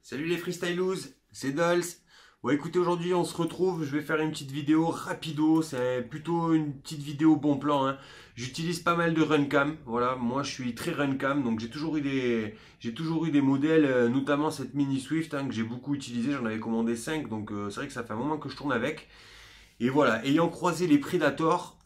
Salut les freestylers, c'est Dolls. Bon écoutez, aujourd'hui on se retrouve, je vais faire une petite vidéo rapido, c'est plutôt une petite vidéo bon plan, hein. J'utilise pas mal de runcam, voilà, moi je suis très runcam, donc j'ai toujours eu des modèles, notamment cette mini Swift hein, que j'ai beaucoup utilisé, j'en avais commandé 5, donc c'est vrai que ça fait un moment que je tourne avec. Et voilà, ayant croisé les Predators,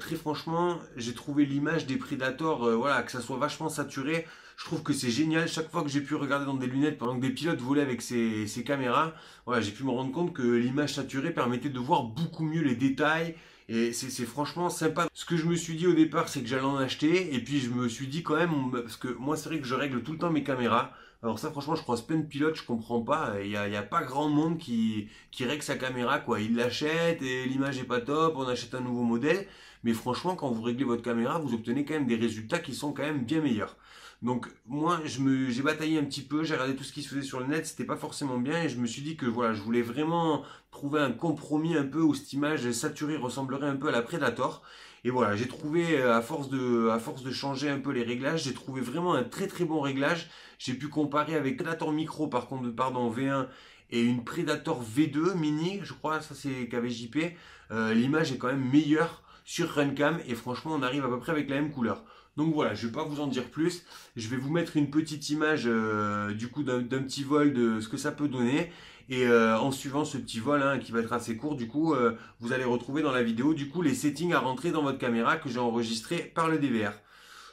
très franchement, j'ai trouvé l'image des Predators, voilà, que ça soit vachement saturé. Je trouve que c'est génial. Chaque fois que j'ai pu regarder dans des lunettes pendant que des pilotes volaient avec ces caméras, voilà, j'ai pu me rendre compte que l'image saturée permettait de voir beaucoup mieux les détails. Et c'est franchement sympa. Ce que je me suis dit au départ, c'est que j'allais en acheter. Et puis je me suis dit quand même, parce que moi c'est vrai que je règle tout le temps mes caméras. Alors ça franchement je croise plein de pilotes, je comprends pas. Il y a pas grand monde qui règle sa caméra quoi. Il l'achète et l'image est pas top, on achète un nouveau modèle. Mais franchement quand vous réglez votre caméra, vous obtenez quand même des résultats qui sont quand même bien meilleurs. Donc moi j'ai bataillé un petit peu, j'ai regardé tout ce qui se faisait sur le net, c'était pas forcément bien et je me suis dit que voilà, je voulais vraiment trouver un compromis un peu où cette image saturée ressemblerait un peu à la Predator. Et voilà, j'ai trouvé à force de changer un peu les réglages, j'ai trouvé vraiment un très très bon réglage. J'ai pu comparer avec Predator Micro par contre, pardon, V1 et une Predator V2 mini, je crois, ça c'est KVJP. L'image est quand même meilleure sur Runcam et franchement on arrive à peu près avec la même couleur. Donc voilà, je ne vais pas vous en dire plus. Je vais vous mettre une petite image du coup d'un petit vol de ce que ça peut donner. Et en suivant ce petit vol hein, qui va être assez court, du coup, vous allez retrouver dans la vidéo du coup les settings à rentrer dans votre caméra que j'ai enregistré par le DVR.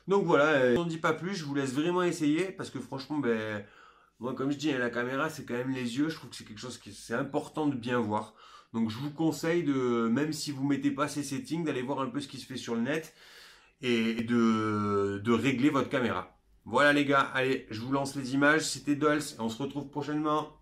Donc voilà, je n'en dis pas plus, je vous laisse vraiment essayer parce que franchement, ben, moi comme je dis, la caméra c'est quand même les yeux, je trouve que c'est quelque chose qui c'est important de bien voir. Donc je vous conseille de, même si vous ne mettez pas ces settings, d'aller voir un peu ce qui se fait sur le net et de régler votre caméra. Voilà les gars, allez, je vous lance les images, c'était Dolls, on se retrouve prochainement.